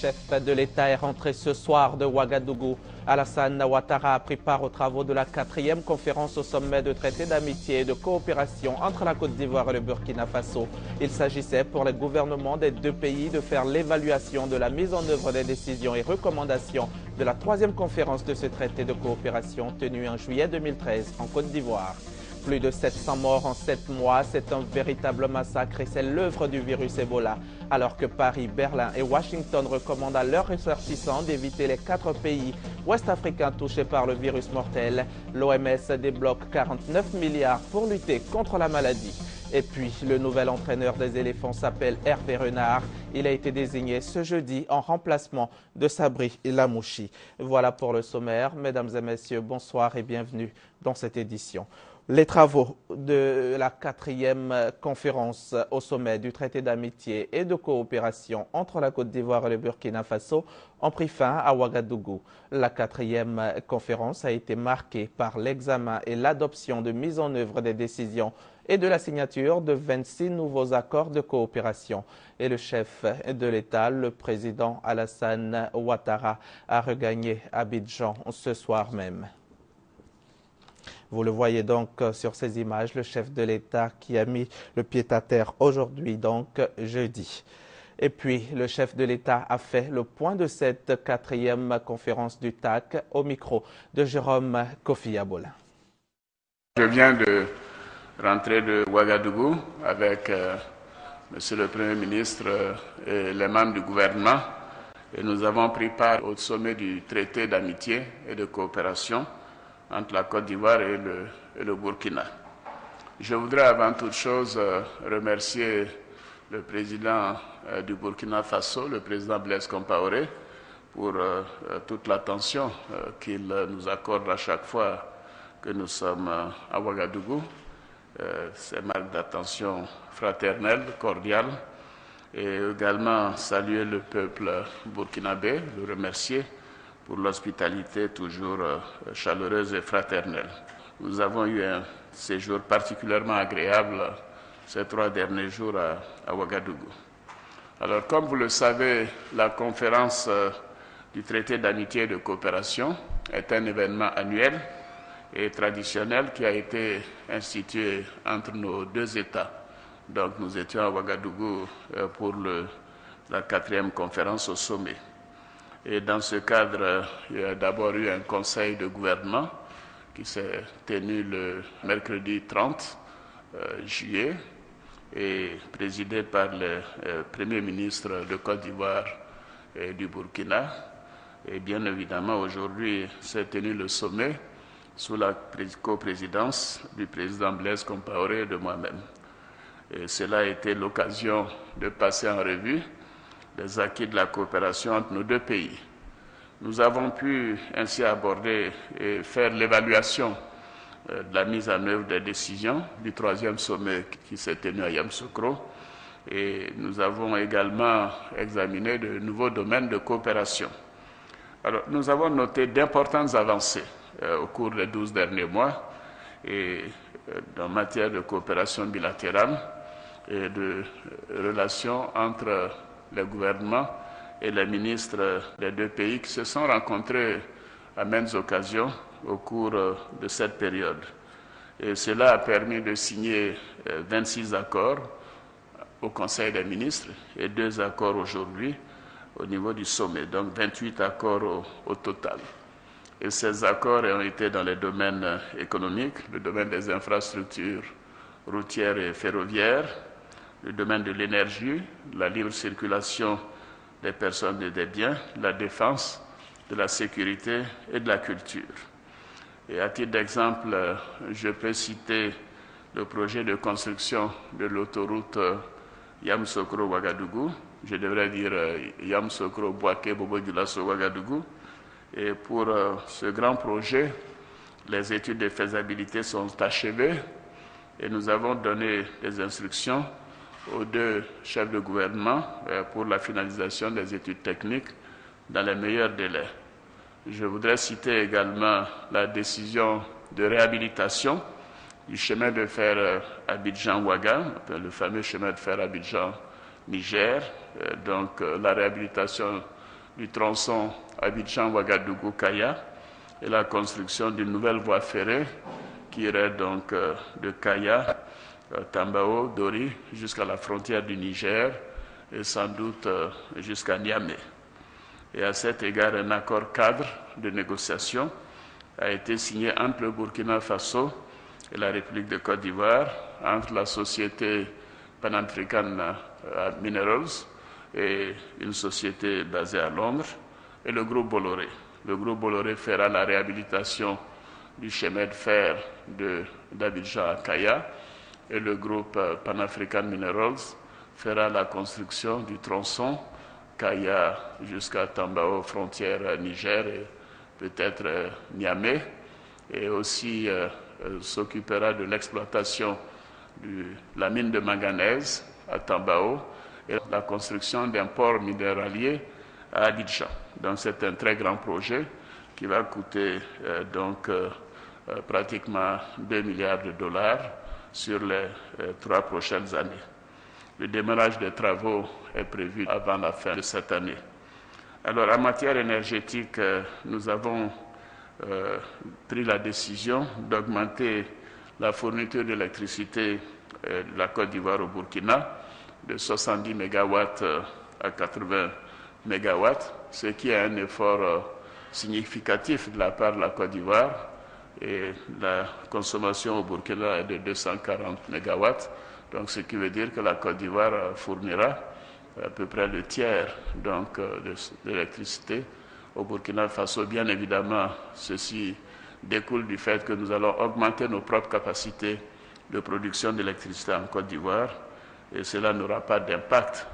chef de l'État est rentré ce soir de Ouagadougou. Alassane Ouattara a pris part aux travaux de la 4e conférence au sommet de traité d'amitié et de coopération entre la Côte d'Ivoire et le Burkina Faso. Il s'agissait pour les gouvernements des deux pays de faire l'évaluation de la mise en œuvre des décisions et recommandations de la 3e conférence de ce traité de coopération tenue en juillet 2013 en Côte d'Ivoire. Plus de 700 morts en 7 mois, c'est un véritable massacre et c'est l'œuvre du virus Ebola. Alors que Paris, Berlin et Washington recommandent à leurs ressortissants d'éviter les 4 pays ouest-africains touchés par le virus mortel, l'OMS débloque 49 milliards pour lutter contre la maladie. Et puis, le nouvel entraîneur des éléphants s'appelle Hervé Renard. Il a été désigné ce jeudi en remplacement de Sabri Lamouchi. Voilà pour le sommaire. Mesdames et messieurs, bonsoir et bienvenue dans cette édition. Les travaux de la 4e conférence au sommet du traité d'amitié et de coopération entre la Côte d'Ivoire et le Burkina Faso ont pris fin à Ouagadougou. La 4e conférence a été marquée par l'examen et l'adoption de mise en œuvre des décisions et de la signature de 26 nouveaux accords de coopération. Et le chef de l'État, le président Alassane Ouattara, a regagné Abidjan ce soir même. Vous le voyez donc sur ces images, le chef de l'État qui a mis le pied à terre aujourd'hui, donc jeudi. Et puis, le chef de l'État a fait le point de cette 4e conférence du TAC au micro de Jérôme Kofi Abola. Je viens de rentrer de Ouagadougou avec Monsieur le Premier ministre et les membres du gouvernement. Et nous avons pris part au sommet du traité d'amitié et de coopération entre la Côte d'Ivoire et le Burkina. Je voudrais avant toute chose remercier le président du Burkina Faso, le président Blaise Compaoré, pour toute l'attention qu'il nous accorde à chaque fois que nous sommes à Ouagadougou. Ces marques d'attention fraternelle, cordiale, et également saluer le peuple burkinabé, le remercier pour l'hospitalité toujours chaleureuse et fraternelle. Nous avons eu un séjour particulièrement agréable ces 3 derniers jours à Ouagadougou. Alors, comme vous le savez, la conférence du traité d'amitié et de coopération est un événement annuel et traditionnel qui a été institué entre nos 2 États. Donc, nous étions à Ouagadougou pour la 4e conférence au sommet. Et dans ce cadre, il y a d'abord eu un conseil de gouvernement qui s'est tenu le mercredi 30 juillet et présidé par le Premier ministre de Côte d'Ivoire et du Burkina. Et bien évidemment, aujourd'hui, s'est tenu le sommet sous la coprésidence du président Blaise Compaoré et de moi-même. Et cela a été l'occasion de passer en revue les acquis de la coopération entre nos 2 pays. Nous avons pu ainsi aborder et faire l'évaluation de la mise en œuvre des décisions du 3e sommet qui s'est tenu à Yamoussoukro. Et nous avons également examiné de nouveaux domaines de coopération. Alors, nous avons noté d'importantes avancées au cours des 12 derniers mois et en matière de coopération bilatérale et de relations entre les gouvernements et les ministres des 2 pays qui se sont rencontrés à maintes occasions au cours de cette période. Et cela a permis de signer 26 accords au Conseil des ministres et 2 accords aujourd'hui au niveau du sommet, donc 28 accords au total. Et ces accords ont été dans les domaines économiques, le domaine des infrastructures routières et ferroviaires, le domaine de l'énergie, la libre circulation des personnes et des biens, la défense, de la sécurité et de la culture. Et à titre d'exemple, je peux citer le projet de construction de l'autoroute Yamoussoukro-Ouagadougou, je devrais dire Yamoussoukro-Bouaké-Bobo-Dioulasso-Ouagadougou. Et pour ce grand projet, les études de faisabilité sont achevées et nous avons donné des instructions aux 2 chefs de gouvernement pour la finalisation des études techniques dans les meilleurs délais. Je voudrais citer également la décision de réhabilitation du chemin de fer Abidjan-Ouaga, le fameux chemin de fer Abidjan-Niger. Donc la réhabilitation du tronçon Abidjan-Ouagadougou-Kaya et la construction d'une nouvelle voie ferrée qui irait donc de Kaya, Tambao, Dori, jusqu'à la frontière du Niger et sans doute jusqu'à Niamey. Et à cet égard, un accord cadre de négociation a été signé entre le Burkina Faso et la République de Côte d'Ivoire, entre la société Pan-African Minerals et une société basée à Londres, et le groupe Bolloré. Le groupe Bolloré fera la réhabilitation du chemin de fer d'Abidjan à Kaya, et le groupe Pan-African Minerals fera la construction du tronçon Kaya jusqu'à Tambao, frontière Niger et peut-être Niamey, et aussi s'occupera de l'exploitation de la mine de manganèse à Tambao et la construction d'un port minéralier à Abidjan. Donc c'est un très grand projet qui va coûter pratiquement 2 milliards de dollars sur les 3 prochaines années. Le démarrage des travaux est prévu avant la fin de cette année. Alors en matière énergétique, nous avons pris la décision d'augmenter la fourniture d'électricité de la Côte d'Ivoire au Burkina de 70 MW à 80 MW, ce qui est un effort significatif de la part de la Côte d'Ivoire, et la consommation au Burkina est de 240 MW, donc ce qui veut dire que la Côte d'Ivoire fournira à peu près le tiers donc, de l'électricité au Burkina Faso. Bien évidemment, ceci découle du fait que nous allons augmenter nos propres capacités de production d'électricité en Côte d'Ivoire, et cela n'aura pas d'impact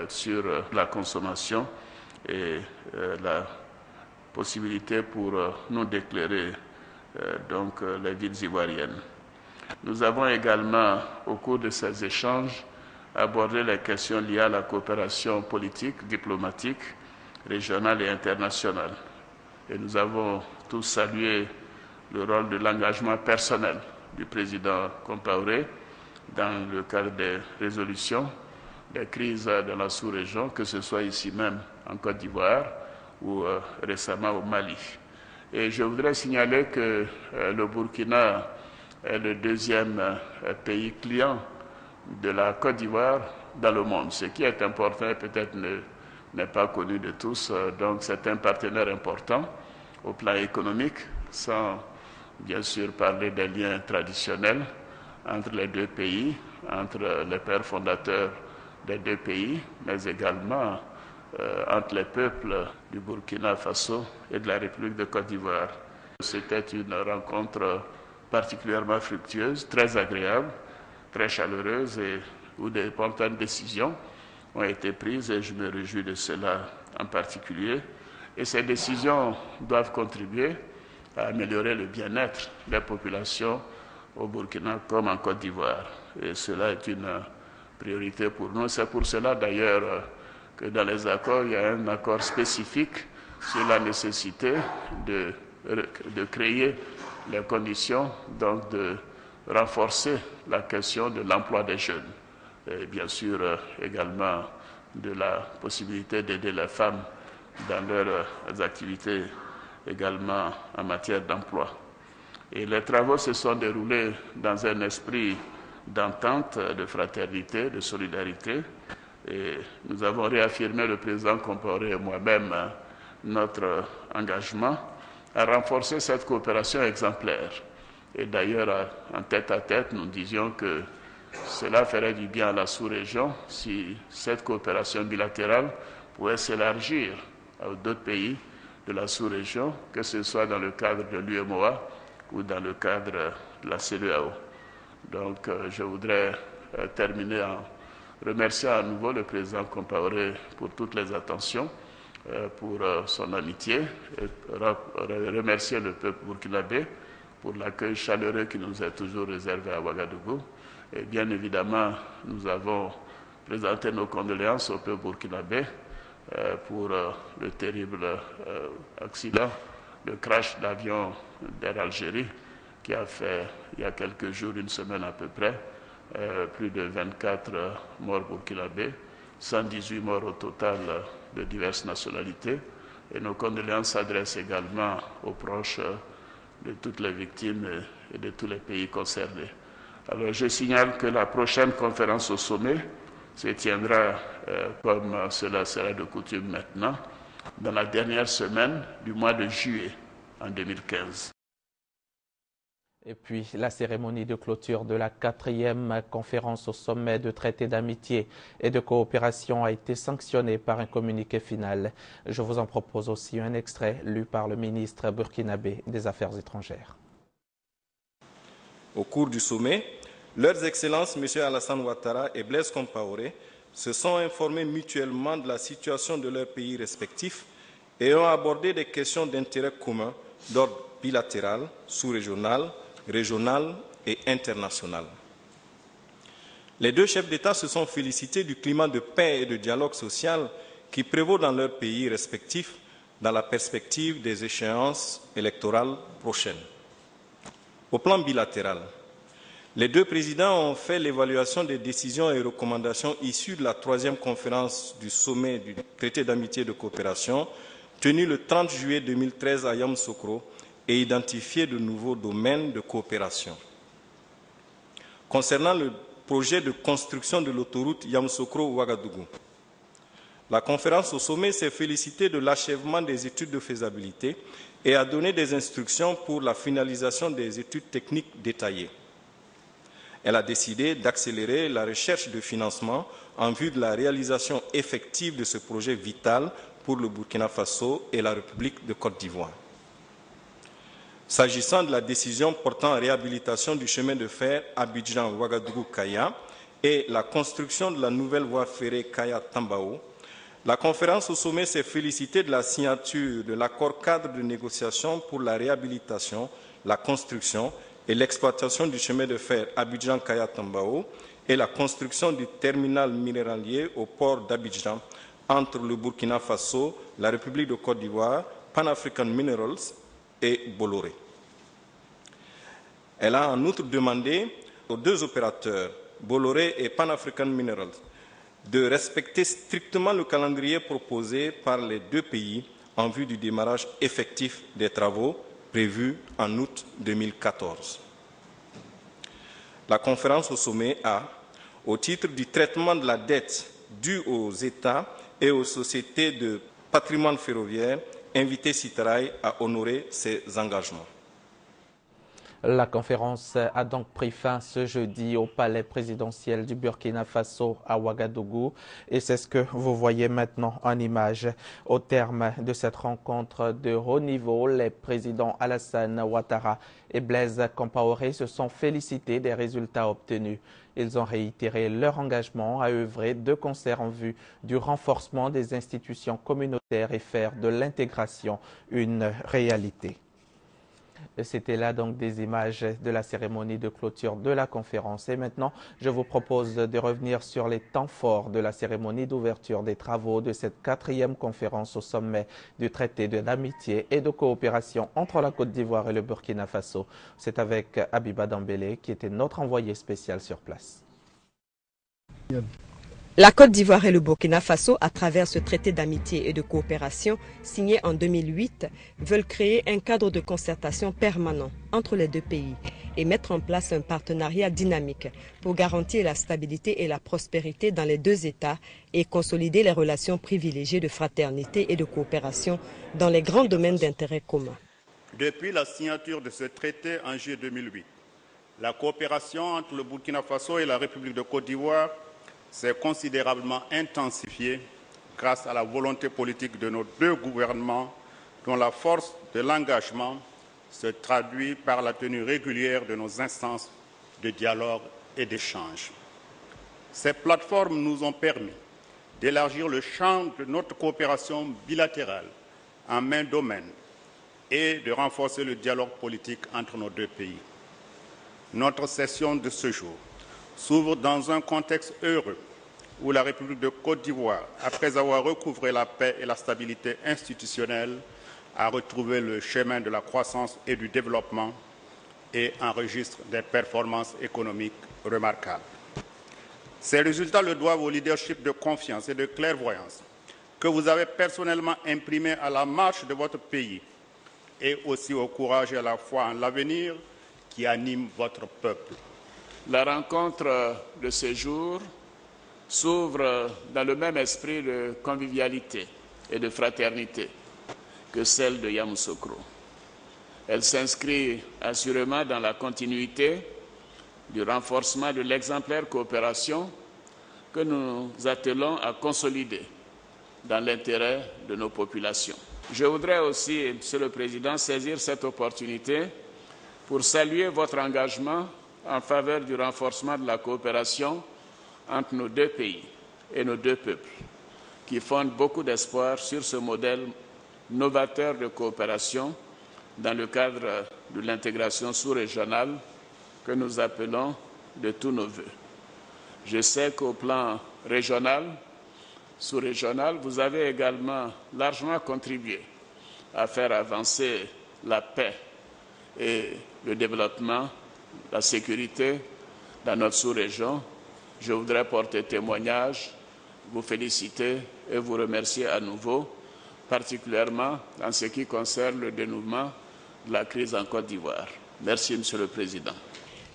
sur la consommation et la possibilité pour nous d'éclairer les villes ivoiriennes. Nous avons également, au cours de ces échanges, abordé les questions liées à la coopération politique, diplomatique, régionale et internationale. Et nous avons tous salué le rôle de l'engagement personnel du président Compaoré dans le cadre des résolutions des crises dans la sous-région, que ce soit ici même en Côte d'Ivoire ou récemment au Mali. Et je voudrais signaler que le Burkina est le deuxième pays client de la Côte d'Ivoire dans le monde. Ce qui est important et peut-être n'est pas connu de tous. Donc c'est un partenaire important au plan économique, sans bien sûr parler des liens traditionnels entre les deux pays, entre les pères fondateurs des deux pays, mais également entre les peuples du Burkina Faso et de la République de Côte d'Ivoire. C'était une rencontre particulièrement fructueuse, très agréable, très chaleureuse, et où d'importantes décisions ont été prises, et je me réjouis de cela en particulier. Et ces décisions doivent contribuer à améliorer le bien-être des populations au Burkina comme en Côte d'Ivoire. Et cela est une priorité pour nous. C'est pour cela d'ailleurs que dans les accords, il y a un accord spécifique sur la nécessité de créer les conditions, donc de renforcer la question de l'emploi des jeunes. Et bien sûr également de la possibilité d'aider les femmes dans leurs activités également en matière d'emploi. Et les travaux se sont déroulés dans un esprit d'entente, de fraternité, de solidarité. Et nous avons réaffirmé, le président Compaoré et moi-même, notre engagement à renforcer cette coopération exemplaire. Et d'ailleurs, en tête-à-tête, nous disions que cela ferait du bien à la sous-région si cette coopération bilatérale pouvait s'élargir à d'autres pays de la sous-région, que ce soit dans le cadre de l'UEMOA ou dans le cadre de la CEDEAO. Donc, je voudrais terminer en remerciant à nouveau le président Compaoré pour toutes les attentions, pour son amitié, et remercier le peuple burkinabé pour l'accueil chaleureux qui nous est toujours réservé à Ouagadougou. Et bien évidemment, nous avons présenté nos condoléances au peuple burkinabé pour le terrible accident, le crash d'avion d'Air Algérie qui a fait, il y a quelques jours, une semaine à peu près, plus de 24 morts burkinabés, 118 morts au total de diverses nationalités. Et nos condoléances s'adressent également aux proches de toutes les victimes et de tous les pays concernés. Alors je signale que la prochaine conférence au sommet se tiendra, comme cela sera de coutume maintenant, dans la dernière semaine du mois de juillet en 2015. Et puis, la cérémonie de clôture de la 4e conférence au sommet de traité d'amitié et de coopération a été sanctionnée par un communiqué final. Je vous en propose aussi un extrait lu par le ministre burkinabé des Affaires étrangères. Au cours du sommet, leurs excellences M. Alassane Ouattara et Blaise Compaoré se sont informés mutuellement de la situation de leurs pays respectifs et ont abordé des questions d'intérêt commun d'ordre bilatéral, sous-régional, régional et international. Les deux chefs d'État se sont félicités du climat de paix et de dialogue social qui prévaut dans leurs pays respectifs dans la perspective des échéances électorales prochaines. Au plan bilatéral, les deux présidents ont fait l'évaluation des décisions et recommandations issues de la 3e conférence du sommet du traité d'amitié et de coopération tenue le 30 juillet 2013 à Yamoussoukro et identifié de nouveaux domaines de coopération. Concernant le projet de construction de l'autoroute Yamoussoukro-Ouagadougou, la conférence au sommet s'est félicitée de l'achèvement des études de faisabilité et a donné des instructions pour la finalisation des études techniques détaillées. Elle a décidé d'accélérer la recherche de financement en vue de la réalisation effective de ce projet vital pour le Burkina Faso et la République de Côte d'Ivoire. S'agissant de la décision portant réhabilitation du chemin de fer Abidjan-Ouagadougou-Kaya et la construction de la nouvelle voie ferrée Kaya-Tambao, la conférence au sommet s'est félicitée de la signature de l'accord cadre de négociation pour la réhabilitation, la construction et l'exploitation du chemin de fer Abidjan-Kaya-Tambao et la construction du terminal minéralier au port d'Abidjan entre le Burkina Faso, la République de Côte d'Ivoire, Pan African Minerals et Bolloré. Elle a en outre demandé aux deux opérateurs, Bolloré et Pan African Minerals, de respecter strictement le calendrier proposé par les deux pays en vue du démarrage effectif des travaux prévus en août 2014. La conférence au sommet a, au titre du traitement de la dette due aux États et aux sociétés de patrimoine ferroviaire, invité Citaraï à honorer ses engagements. La conférence a donc pris fin ce jeudi au palais présidentiel du Burkina Faso à Ouagadougou et c'est ce que vous voyez maintenant en image. Au terme de cette rencontre de haut niveau, les présidents Alassane Ouattara et Blaise Compaoré se sont félicités des résultats obtenus. Ils ont réitéré leur engagement à œuvrer de concert en vue du renforcement des institutions communautaires et faire de l'intégration une réalité. C'était là donc des images de la cérémonie de clôture de la conférence. Et maintenant, je vous propose de revenir sur les temps forts de la cérémonie d'ouverture des travaux de cette 4e conférence au sommet du traité d'amitié et de coopération entre la Côte d'Ivoire et le Burkina Faso. C'est avec Abiba Dambélé qui était notre envoyé spécial sur place. La Côte d'Ivoire et le Burkina Faso, à travers ce traité d'amitié et de coopération signé en 2008, veulent créer un cadre de concertation permanent entre les deux pays et mettre en place un partenariat dynamique pour garantir la stabilité et la prospérité dans les deux États et consolider les relations privilégiées de fraternité et de coopération dans les grands domaines d'intérêt commun. Depuis la signature de ce traité en juillet 2008, la coopération entre le Burkina Faso et la République de Côte d'Ivoire s'est considérablement intensifiée grâce à la volonté politique de nos deux gouvernements dont la force de l'engagement se traduit par la tenue régulière de nos instances de dialogue et d'échange. Ces plateformes nous ont permis d'élargir le champ de notre coopération bilatérale en main domaine et de renforcer le dialogue politique entre nos deux pays. Notre session de ce jour s'ouvre dans un contexte heureux où la République de Côte d'Ivoire, après avoir recouvré la paix et la stabilité institutionnelle, a retrouvé le chemin de la croissance et du développement et enregistre des performances économiques remarquables. Ces résultats le doivent au leadership de confiance et de clairvoyance que vous avez personnellement imprimé à la marche de votre pays et aussi au courage et à la foi en l'avenir qui anime votre peuple. La rencontre de ce jour s'ouvre dans le même esprit de convivialité et de fraternité que celle de Yamoussoukro. Elle s'inscrit assurément dans la continuité du renforcement de l'exemplaire coopération que nous attelons à consolider dans l'intérêt de nos populations. Je voudrais aussi, Monsieur le Président, saisir cette opportunité pour saluer votre engagement en faveur du renforcement de la coopération entre nos deux pays et nos deux peuples, qui fonde beaucoup d'espoir sur ce modèle novateur de coopération dans le cadre de l'intégration sous-régionale que nous appelons de tous nos vœux. Je sais qu'au plan régional, sous-régional, vous avez également largement contribué à faire avancer la paix et le développement, la sécurité dans notre sous-région. Je voudrais porter témoignage, vous féliciter et vous remercier à nouveau, particulièrement en ce qui concerne le dénouement de la crise en Côte d'Ivoire. Merci, Monsieur le Président.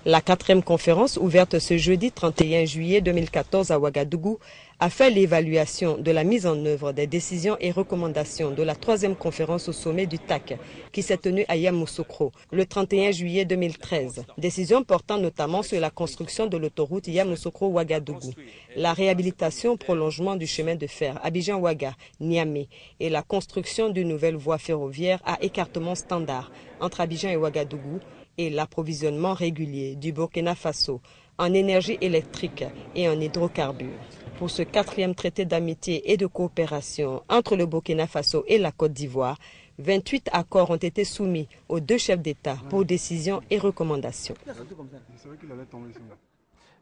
La 4e conférence, ouverte ce jeudi 31 juillet 2014 à Ouagadougou, a fait l'évaluation de la mise en œuvre des décisions et recommandations de la 3e conférence au sommet du TAC, qui s'est tenue à Yamoussoukro le 31 juillet 2013. Décisions portant notamment sur la construction de l'autoroute Yamoussoukro-Ouagadougou, la réhabilitation prolongement du chemin de fer Abidjan-Ouaga-Niamey et la construction d'une nouvelle voie ferroviaire à écartement standard entre Abidjan et Ouagadougou, et l'approvisionnement régulier du Burkina Faso en énergie électrique et en hydrocarbures. Pour ce 4e traité d'amitié et de coopération entre le Burkina Faso et la Côte d'Ivoire, 28 accords ont été soumis aux 2 chefs d'État pour décision et recommandations.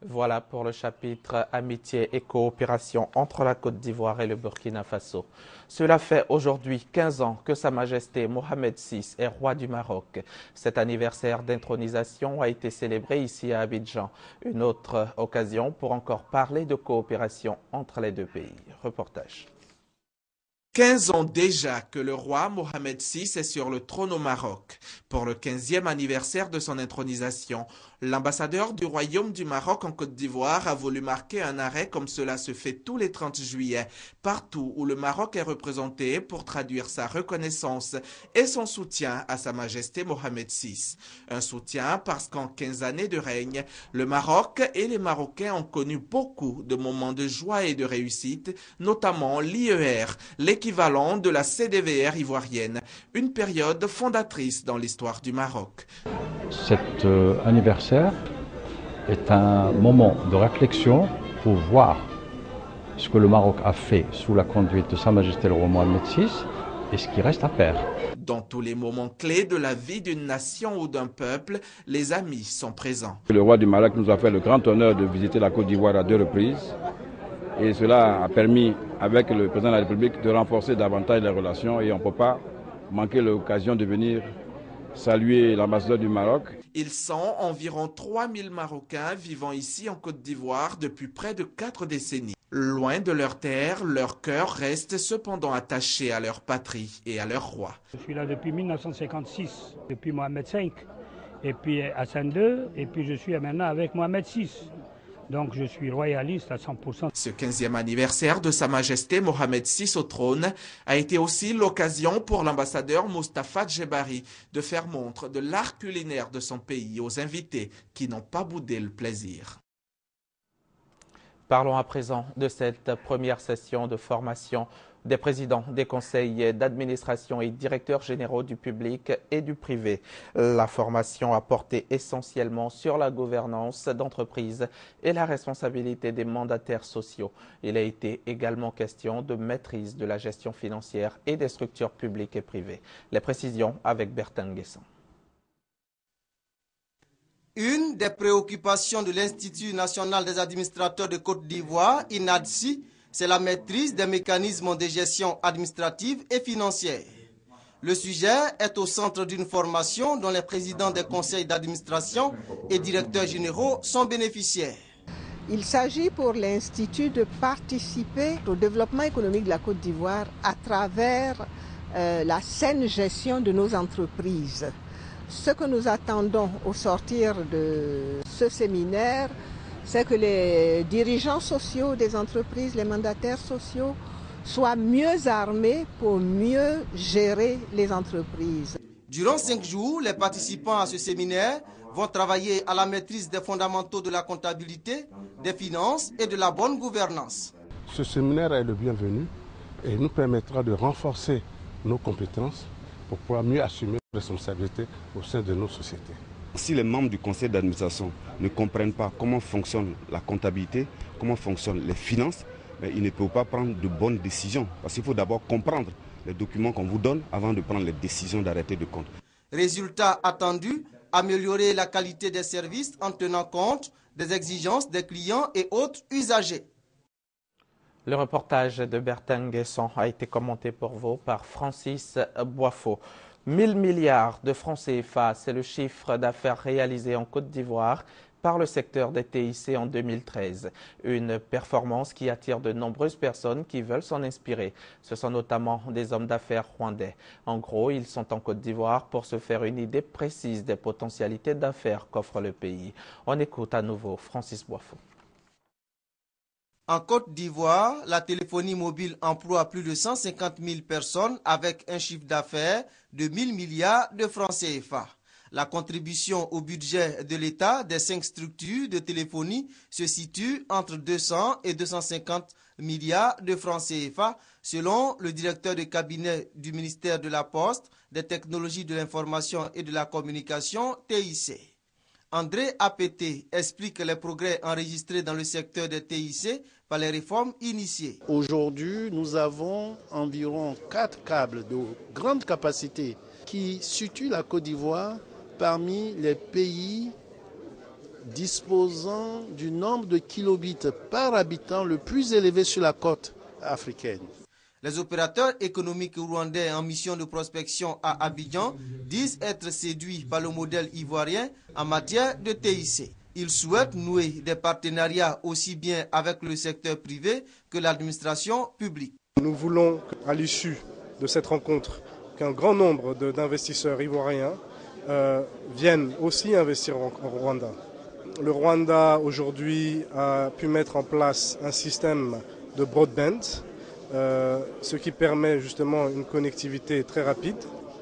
Voilà pour le chapitre Amitié et coopération entre la Côte d'Ivoire et le Burkina Faso. Cela fait aujourd'hui 15 ans que Sa Majesté Mohamed VI est roi du Maroc. Cet anniversaire d'intronisation a été célébré ici à Abidjan. Une autre occasion pour encore parler de coopération entre les deux pays. Reportage. 15 ans déjà que le roi Mohamed VI est sur le trône au Maroc. Pour le 15e anniversaire de son intronisation, l'ambassadeur du Royaume du Maroc en Côte d'Ivoire a voulu marquer un arrêt comme cela se fait tous les 30 juillet, partout où le Maroc est représenté pour traduire sa reconnaissance et son soutien à Sa Majesté Mohamed VI. Un soutien parce qu'en 15 années de règne, le Maroc et les Marocains ont connu beaucoup de moments de joie et de réussite, notamment l'IER, l'équivalent de la CDVR ivoirienne, une période fondatrice dans l'histoire du Maroc. Cet anniversaire est un moment de réflexion pour voir ce que le Maroc a fait sous la conduite de Sa Majesté le roi Mohamed VI et ce qui reste à faire. Dans tous les moments clés de la vie d'une nation ou d'un peuple, les amis sont présents. Le roi du Maroc nous a fait le grand honneur de visiter la Côte d'Ivoire à 2 reprises. Et cela a permis, avec le président de la République, de renforcer davantage les relations et on ne peut pas manquer l'occasion de venir saluer l'ambassadeur du Maroc. Ils sont environ 3000 Marocains vivant ici en Côte d'Ivoire depuis près de 4 décennies. Loin de leur terre, leur cœur reste cependant attaché à leur patrie et à leur roi. Je suis là depuis 1956, depuis Mohamed V, et puis Hassan II, et puis je suis maintenant avec Mohamed VI. Donc je suis royaliste à 100%. Ce 15e anniversaire de Sa Majesté Mohamed VI au trône a été aussi l'occasion pour l'ambassadeur Moustapha Djebari de faire montre de l'art culinaire de son pays aux invités qui n'ont pas boudé le plaisir. Parlons à présent de cette première session de formation des présidents des conseils d'administration et directeurs généraux du public et du privé. La formation a porté essentiellement sur la gouvernance d'entreprise et la responsabilité des mandataires sociaux. Il a été également question de maîtrise de la gestion financière et des structures publiques et privées. Les précisions avec Bertin Nguessan. Une des préoccupations de l'Institut national des administrateurs de Côte d'Ivoire, INADSI, c'est la maîtrise des mécanismes de gestion administrative et financière. Le sujet est au centre d'une formation dont les présidents des conseils d'administration et directeurs généraux sont bénéficiaires. Il s'agit pour l'Institut de participer au développement économique de la Côte d'Ivoire à travers la saine gestion de nos entreprises. Ce que nous attendons au sortir de ce séminaire, c'est que les dirigeants sociaux des entreprises, les mandataires sociaux, soient mieux armés pour mieux gérer les entreprises. Durant 5 jours, les participants à ce séminaire vont travailler à la maîtrise des fondamentaux de la comptabilité, des finances et de la bonne gouvernance. Ce séminaire est le bienvenu et nous permettra de renforcer nos compétences pour pouvoir mieux assumer nos responsabilités au sein de nos sociétés. Si les membres du conseil d'administration ne comprennent pas comment fonctionne la comptabilité, comment fonctionnent les finances, ils ne peuvent pas prendre de bonnes décisions. Parce qu'il faut d'abord comprendre les documents qu'on vous donne avant de prendre les décisions d'arrêter de compte. Résultat attendu, améliorer la qualité des services en tenant compte des exigences des clients et autres usagers. Le reportage de Bertin Guesson a été commenté pour vous par Francis Boifo. 1000 milliards de francs CFA, c'est le chiffre d'affaires réalisé en Côte d'Ivoire par le secteur des TIC en 2013. Une performance qui attire de nombreuses personnes qui veulent s'en inspirer. Ce sont notamment des hommes d'affaires rwandais. En gros, ils sont en Côte d'Ivoire pour se faire une idée précise des potentialités d'affaires qu'offre le pays. On écoute à nouveau Francis Boifo. En Côte d'Ivoire, la téléphonie mobile emploie plus de 150 000 personnes avec un chiffre d'affaires de 1000 milliards de francs CFA. La contribution au budget de l'État des 5 structures de téléphonie se situe entre 200 et 250 milliards de francs CFA, selon le directeur de cabinet du ministère de la Poste, des technologies de l'information et de la communication, TIC. André Apété explique les progrès enregistrés dans le secteur des TIC par les réformes initiées. Aujourd'hui, nous avons environ 4 câbles de grande capacité qui situent la Côte d'Ivoire parmi les pays disposant du nombre de kilobits par habitant le plus élevé sur la côte africaine. Les opérateurs économiques rwandais en mission de prospection à Abidjan disent être séduits par le modèle ivoirien en matière de TIC. Ils souhaitent nouer des partenariats aussi bien avec le secteur privé que l'administration publique. Nous voulons, à l'issue de cette rencontre, qu'un grand nombre d'investisseurs ivoiriens viennent aussi investir en Rwanda. Le Rwanda aujourd'hui a pu mettre en place un système de broadband, ce qui permet justement une connectivité très rapide.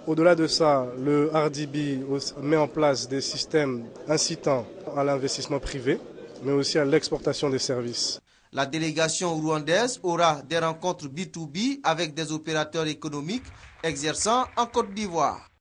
Au-delà de ça, le RDB met en place des systèmes incitant à l'investissement privé, mais aussi à l'exportation des services. La délégation rwandaise aura des rencontres B2B avec des opérateurs économiques exerçant en Côte d'Ivoire.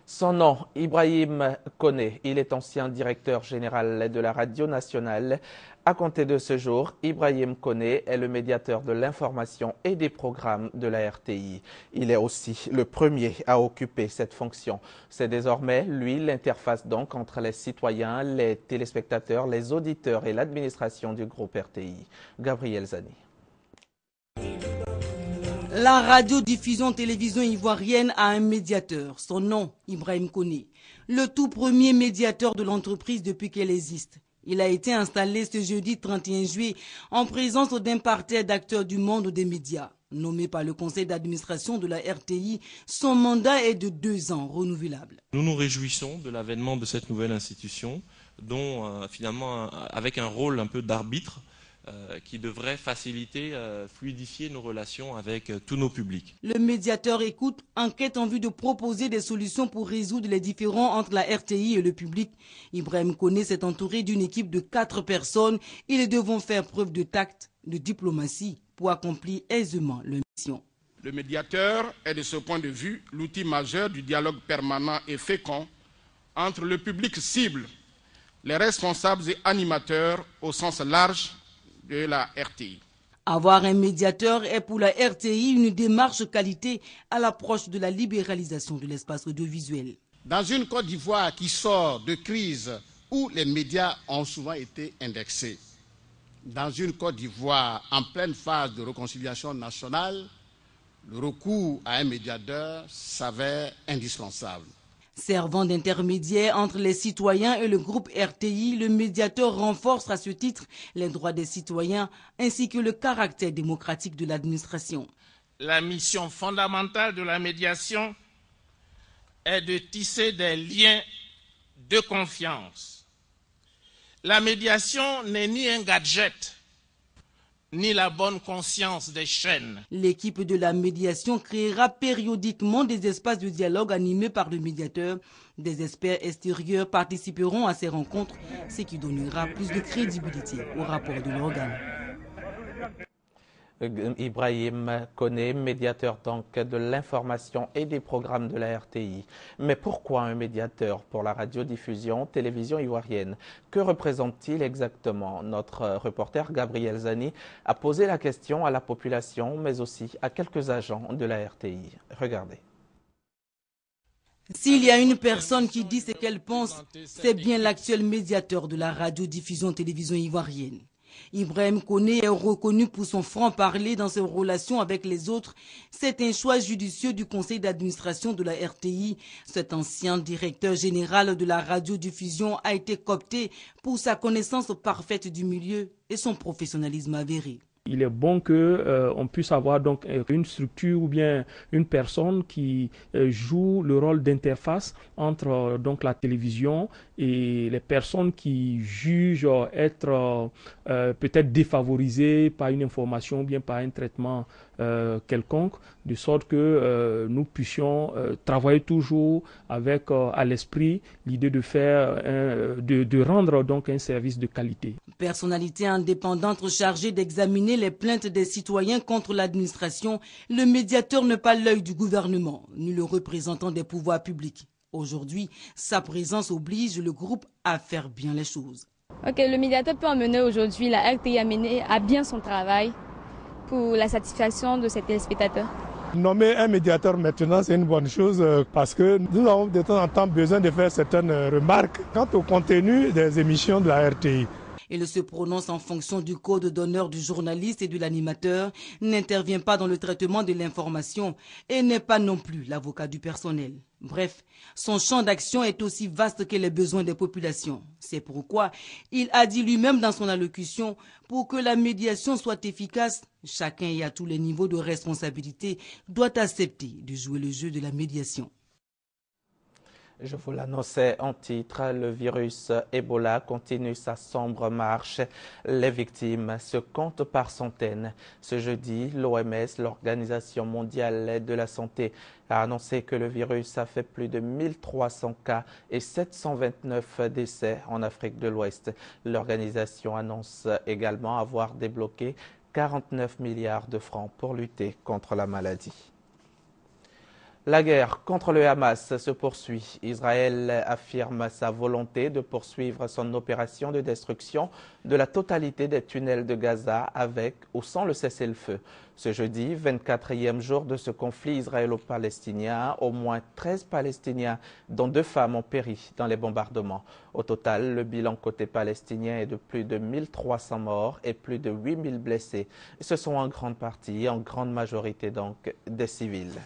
Son nom, Ibrahim Koné. Il est ancien directeur général de la Radio nationale. À compter de ce jour, Ibrahim Koné est le médiateur de l'information et des programmes de la RTI. Il est aussi le premier à occuper cette fonction. C'est désormais, lui, l'interface donc entre les citoyens, les téléspectateurs, les auditeurs et l'administration du groupe RTI. Gabriel Zani. La radiodiffusion-télévision ivoirienne a un médiateur, son nom, Ibrahim Koné, le tout premier médiateur de l'entreprise depuis qu'elle existe. Il a été installé ce jeudi 31 juillet en présence d'un parterre d'acteurs du monde des médias. Nommé par le conseil d'administration de la RTI, son mandat est de 2 ans, renouvelable. Nous nous réjouissons de l'avènement de cette nouvelle institution, dont finalement avec un rôle un peu d'arbitre, qui devrait faciliter, fluidifier nos relations avec tous nos publics. Le médiateur écoute, enquête en vue de proposer des solutions pour résoudre les différends entre la RTI et le public. Ibrahim Koné s'est entouré d'une équipe de 4 personnes. Ils devront faire preuve de tact, de diplomatie pour accomplir aisément leur mission. Le médiateur est de ce point de vue l'outil majeur du dialogue permanent et fécond entre le public cible, les responsables et animateurs au sens large de la RTI. Avoir un médiateur est pour la RTI une démarche qualité à l'approche de la libéralisation de l'espace audiovisuel. Dans une Côte d'Ivoire qui sort de crise où les médias ont souvent été indexés, dans une Côte d'Ivoire en pleine phase de réconciliation nationale, le recours à un médiateur s'avère indispensable. Servant d'intermédiaire entre les citoyens et le groupe RTI, le médiateur renforce à ce titre les droits des citoyens ainsi que le caractère démocratique de l'administration. La mission fondamentale de la médiation est de tisser des liens de confiance. La médiation n'est ni un gadget, ni la bonne conscience des chaînes. L'équipe de la médiation créera périodiquement des espaces de dialogue animés par le médiateur. Des experts extérieurs participeront à ces rencontres, ce qui donnera plus de crédibilité au rapport de l'organe. Ibrahim Koné, médiateur donc de l'information et des programmes de la RTI. Mais pourquoi un médiateur pour la radiodiffusion télévision ivoirienne? Que représente-t-il exactement? Notre reporter Gabriel Zani a posé la question à la population, mais aussi à quelques agents de la RTI. Regardez. S'il y a une personne qui dit ce qu'elle pense, c'est bien l'actuel médiateur de la radiodiffusion télévision ivoirienne. Ibrahim Koné est reconnu pour son franc-parler dans ses relations avec les autres. C'est un choix judicieux du conseil d'administration de la RTI. Cet ancien directeur général de la radiodiffusion a été coopté pour sa connaissance parfaite du milieu et son professionnalisme avéré. Il est bon qu'on puisse avoir donc une structure ou bien une personne qui joue le rôle d'interface entre donc la télévision et les personnes qui jugent être peut-être défavorisées par une information ou bien par un traitement quelconque, de sorte que nous puissions travailler toujours avec à l'esprit l'idée de faire de rendre donc un service de qualité. Personnalité indépendante chargée d'examiner les plaintes des citoyens contre l'administration, le médiateur n'est pas l'œil du gouvernement, ni le représentant des pouvoirs publics. Aujourd'hui, sa présence oblige le groupe à faire bien les choses. Le médiateur peut emmener aujourd'hui la RTI à bien son travail pour la satisfaction de ses téléspectateurs. Nommer un médiateur maintenant, c'est une bonne chose parce que nous avons de temps en temps besoin de faire certaines remarques quant au contenu des émissions de la RTI. Il se prononce en fonction du code d'honneur du journaliste et de l'animateur, n'intervient pas dans le traitement de l'information et n'est pas non plus l'avocat du personnel. Bref, son champ d'action est aussi vaste que les besoins des populations. C'est pourquoi il a dit lui-même dans son allocution, pour que la médiation soit efficace, chacun et à tous les niveaux de responsabilité doit accepter de jouer le jeu de la médiation. Je vous l'annonçais en titre, le virus Ebola continue sa sombre marche. Les victimes se comptent par centaines. Ce jeudi, l'OMS, l'Organisation mondiale de la santé, a annoncé que le virus a fait plus de 1300 cas et 729 décès en Afrique de l'Ouest. L'organisation annonce également avoir débloqué 49 milliards de francs pour lutter contre la maladie. La guerre contre le Hamas se poursuit. Israël affirme sa volonté de poursuivre son opération de destruction de la totalité des tunnels de Gaza avec ou sans le cessez-le-feu. Ce jeudi, 24e jour de ce conflit israélo-palestinien, au moins 13 Palestiniens, dont 2 femmes, ont péri dans les bombardements. Au total, le bilan côté palestinien est de plus de 1300 morts et plus de 8000 blessés. Ce sont en grande partie, en grande majorité donc, des civils.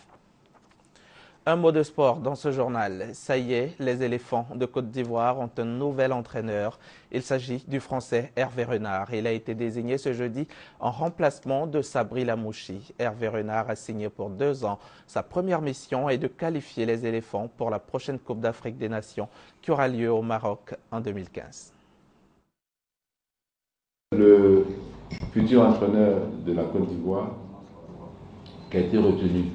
Un mot de sport dans ce journal. Ça y est, les éléphants de Côte d'Ivoire ont un nouvel entraîneur. Il s'agit du Français Hervé Renard. Il a été désigné ce jeudi en remplacement de Sabri Lamouchi. Hervé Renard a signé pour 2 ans. Sa première mission est de qualifier les éléphants pour la prochaine Coupe d'Afrique des Nations qui aura lieu au Maroc en 2015. Le futur entraîneur de la Côte d'Ivoire qui a été retenu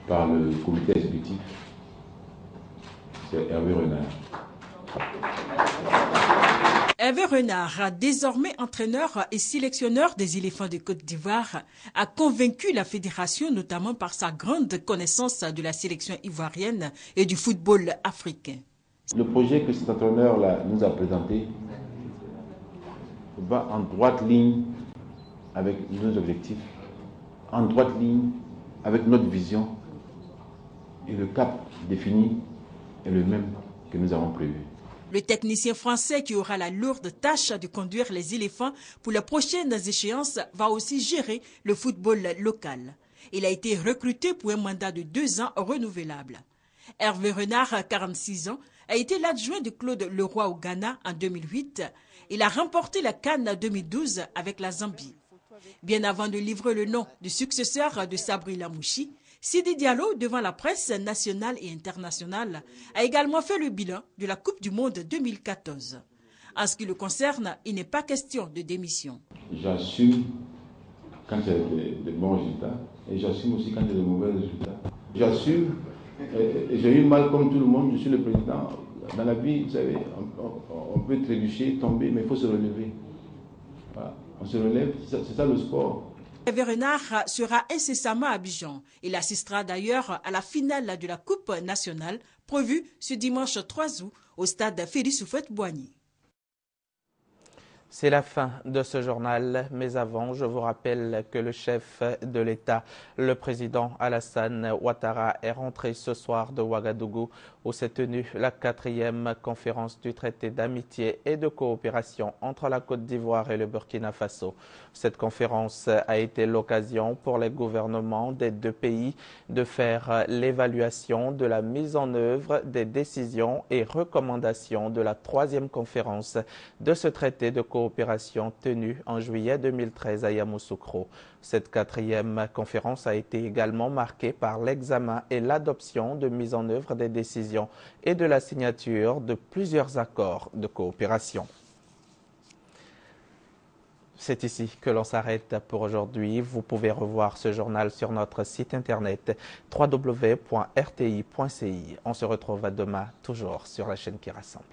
par le comité exécutif, c'est Hervé Renard. Hervé Renard, désormais entraîneur et sélectionneur des éléphants de Côte d'Ivoire, a convaincu la fédération, notamment par sa grande connaissance de la sélection ivoirienne et du football africain. Le projet que cet entraîneur-là nous a présenté va en droite ligne avec nos objectifs, en droite ligne avec notre vision. Et le cap défini est le même que nous avons prévu. Le technicien français qui aura la lourde tâche de conduire les éléphants pour les prochaines échéances va aussi gérer le football local. Il a été recruté pour un mandat de 2 ans renouvelable. Hervé Renard, 46 ans, a été l'adjoint de Claude Leroy au Ghana en 2008. Il a remporté la CAN 2012 avec la Zambie. Bien avant de livrer le nom du successeur de Sabri Lamouchi, Sidi Diallo, devant la presse nationale et internationale, a également fait le bilan de la Coupe du Monde 2014. En ce qui le concerne, il n'est pas question de démission. J'assume quand il y a de bons résultats et j'assume aussi quand il y a de mauvais résultats. J'assume, j'ai eu mal comme tout le monde, je suis le président. Dans la vie, vous savez, on peut trébucher, tomber, mais il faut se relever. Voilà. On se relève, c'est ça le sport. Hervé Renard sera incessamment à Abidjan. Il assistera d'ailleurs à la finale de la Coupe nationale prévue ce dimanche 3 août au stade Félix Houphouët-Boigny. C'est la fin de ce journal, mais avant, je vous rappelle que le chef de l'État, le président Alassane Ouattara, est rentré ce soir de Ouagadougou où s'est tenue la 4e conférence du traité d'amitié et de coopération entre la Côte d'Ivoire et le Burkina Faso. Cette conférence a été l'occasion pour les gouvernements des deux pays de faire l'évaluation de la mise en œuvre des décisions et recommandations de la 3e conférence de ce traité de coopération tenue en juillet 2013 à Yamoussoukro. Cette 4e conférence a été également marquée par l'examen et l'adoption de mise en œuvre des décisions et de la signature de plusieurs accords de coopération. C'est ici que l'on s'arrête pour aujourd'hui. Vous pouvez revoir ce journal sur notre site internet www.rti.ci. On se retrouve demain, toujours sur la chaîne qui rassemble.